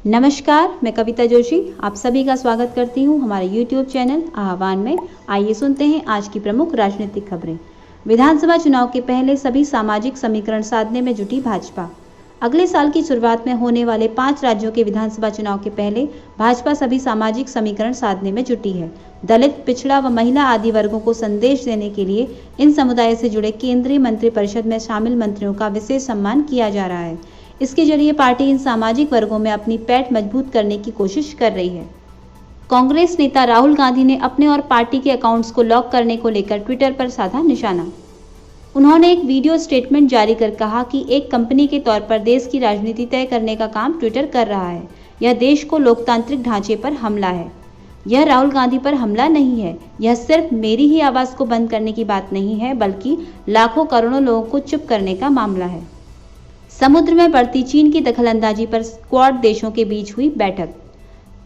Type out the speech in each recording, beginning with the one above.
नमस्कार, मैं कविता जोशी आप सभी का स्वागत करती हूं हमारे YouTube चैनल आह्वान में। आइए सुनते हैं आज की प्रमुख राजनीतिक खबरें। विधानसभा चुनाव के पहले सभी सामाजिक समीकरण साधने में जुटी भाजपा। अगले साल की शुरुआत में होने वाले 5 राज्यों के विधानसभा चुनाव के पहले भाजपा सभी सामाजिक समीकरण साधने में जुटी है। दलित, पिछड़ा व महिला आदि वर्गों को संदेश देने के लिए इन समुदाय से जुड़े केंद्रीय मंत्रिपरिषद में शामिल मंत्रियों का विशेष सम्मान किया जा रहा है। इसके जरिए पार्टी इन सामाजिक वर्गों में अपनी पैठ मजबूत करने की कोशिश कर रही है। कांग्रेस नेता राहुल गांधी ने अपने और पार्टी के अकाउंट्स को लॉक करने को लेकर ट्विटर पर साधा निशाना। उन्होंने एक वीडियो स्टेटमेंट जारी कर कहा कि एक कंपनी के तौर पर देश की राजनीति तय करने का काम ट्विटर कर रहा है। यह देश को लोकतांत्रिक ढांचे पर हमला है। यह राहुल गांधी पर हमला नहीं है। यह सिर्फ मेरी ही आवाज को बंद करने की बात नहीं है, बल्कि लाखों करोड़ों लोगों को चुप करने का मामला है। समुद्र में बढ़ती चीन की दखलंदाजी पर क्वाड देशों के बीच हुई बैठक।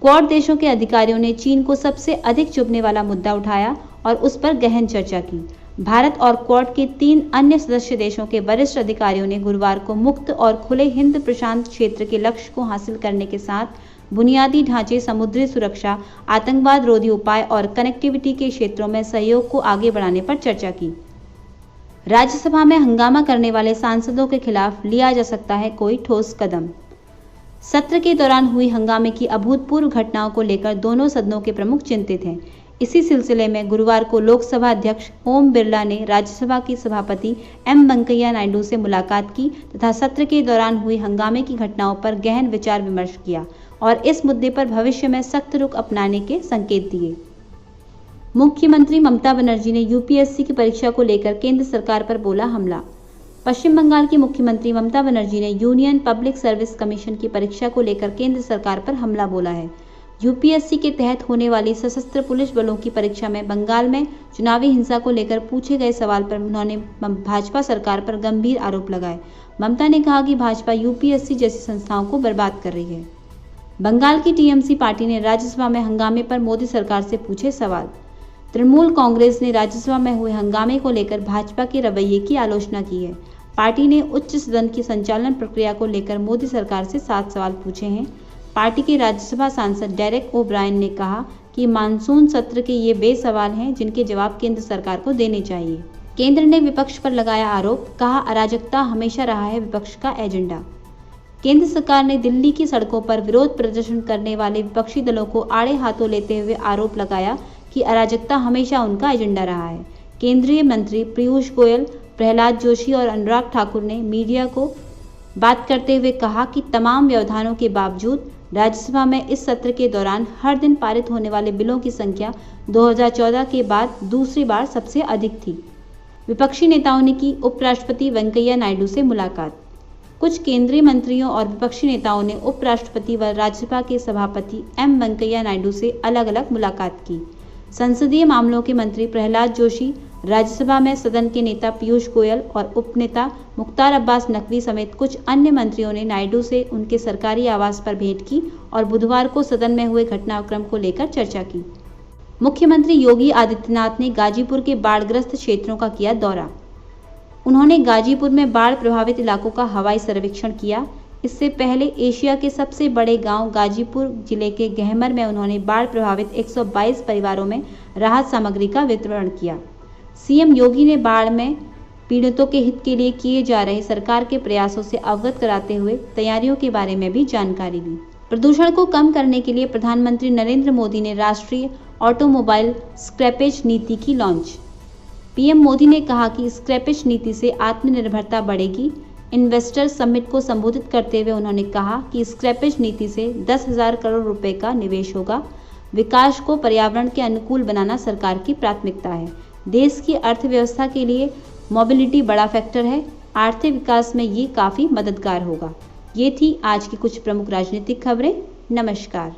क्वाड देशों के अधिकारियों ने चीन को सबसे अधिक चुभने वाला मुद्दा उठाया और उस पर गहन चर्चा की। भारत और क्वाड के 3 अन्य सदस्य देशों के वरिष्ठ अधिकारियों ने गुरुवार को मुक्त और खुले हिंद प्रशांत क्षेत्र के लक्ष्य को हासिल करने के साथ बुनियादी ढांचे, समुद्री सुरक्षा, आतंकवाद रोधी उपाय और कनेक्टिविटी के क्षेत्रों में सहयोग को आगे बढ़ाने पर चर्चा की। राज्यसभा में हंगामा करने वाले सांसदों के खिलाफ लिया जा सकता है कोई ठोस कदम। सत्र के दौरान हुई हंगामे की अभूतपूर्व घटनाओं को लेकर दोनों सदनों के प्रमुख चिंतित हैं। इसी सिलसिले में गुरुवार को लोकसभा अध्यक्ष ओम बिरला ने राज्यसभा की सभापति एम वेंकैया नायडू से मुलाकात की तथा सत्र के दौरान हुई हंगामे की घटनाओं पर गहन विचार विमर्श किया और इस मुद्दे पर भविष्य में सख्त रुख अपनाने के संकेत दिए। मुख्यमंत्री ममता बनर्जी ने यूपीएससी की परीक्षा को लेकर केंद्र सरकार पर बोला हमला। पश्चिम बंगाल की मुख्यमंत्री ममता बनर्जी ने यूनियन पब्लिक सर्विस कमीशन की परीक्षा को लेकर केंद्र सरकार पर हमला बोला है। यूपीएससी के तहत होने वाली सशस्त्र पुलिस बलों की परीक्षा में बंगाल में चुनावी हिंसा को लेकर पूछे गए सवाल पर उन्होंने भाजपा सरकार पर गंभीर आरोप लगाए। ममता ने कहा कि भाजपा यूपीएससी जैसी संस्थाओं को बर्बाद कर रही है। बंगाल की टीएमसी पार्टी ने राज्यसभा में हंगामे पर मोदी सरकार से पूछे सवाल। तृणमूल कांग्रेस ने राज्यसभा में हुए हंगामे को लेकर भाजपा के रवैये की आलोचना की है। पार्टी ने उच्च सदन की संचालन प्रक्रिया को लेकर मोदी सरकार से 7 सवाल पूछे हैं। पार्टी के राज्यसभा सांसद डेरेक ओब्रायन ने कहा कि मानसून सत्र के ये वे सवाल हैं जिनके जवाब केंद्र सरकार को देने चाहिए। केंद्र ने विपक्ष पर लगाया आरोप, कहा अराजकता हमेशा रहा है विपक्ष का एजेंडा। केंद्र सरकार ने दिल्ली की सड़कों पर विरोध प्रदर्शन करने वाले विपक्षी दलों को आड़े हाथों लेते हुए आरोप लगाया कि अराजकता हमेशा उनका एजेंडा रहा है। केंद्रीय मंत्री पीयूष गोयल, प्रहलाद जोशी और अनुराग ठाकुर ने मीडिया को बात करते हुए कहा कि तमाम व्यवधानों के बावजूद राज्यसभा में इस सत्र के दौरान हर दिन पारित होने वाले बिलों की संख्या 2014 के बाद दूसरी बार सबसे अधिक थी। विपक्षी नेताओं ने की उपराष्ट्रपति वेंकैया नायडू से मुलाकात। कुछ केंद्रीय मंत्रियों और विपक्षी नेताओं ने उपराष्ट्रपति व राज्यसभा के सभापति एम वेंकैया नायडू से अलग अलग मुलाकात की। संसदीय मामलों के मंत्री प्रहलाद जोशी, राज्यसभा में सदन के नेता पीयूष गोयल और उपनेता मुख्तार अब्बास नकवी समेत कुछ अन्य मंत्रियों ने नायडू से उनके सरकारी आवास पर भेंट की और बुधवार को सदन में हुए घटनाक्रम को लेकर चर्चा की। मुख्यमंत्री योगी आदित्यनाथ ने गाजीपुर के बाढ़ग्रस्त क्षेत्रों का किया दौरा। उन्होंने गाजीपुर में बाढ़ प्रभावित इलाकों का हवाई सर्वेक्षण किया। इससे पहले एशिया के सबसे बड़े गांव गाजीपुर जिले के गहमर में उन्होंने बाढ़ प्रभावित 122 परिवारों में राहत सामग्री का वितरण किया। सीएम योगी ने बाढ़ में पीड़ितों के हित के लिए किए जा रहे सरकार के प्रयासों से अवगत कराते हुए तैयारियों के बारे में भी जानकारी दी। प्रदूषण को कम करने के लिए प्रधानमंत्री नरेंद्र मोदी ने राष्ट्रीय ऑटोमोबाइल स्क्रैपेज नीति की लॉन्च। पीएम मोदी ने कहा कि स्क्रैपेज नीति से आत्मनिर्भरता बढ़ेगी। इन्वेस्टर समिट को संबोधित करते हुए उन्होंने कहा कि स्क्रैपेज नीति से 10,000 करोड़ रुपए का निवेश होगा। विकास को पर्यावरण के अनुकूल बनाना सरकार की प्राथमिकता है। देश की अर्थव्यवस्था के लिए मोबिलिटी बड़ा फैक्टर है। आर्थिक विकास में ये काफी मददगार होगा। ये थी आज की कुछ प्रमुख राजनीतिक खबरें। नमस्कार।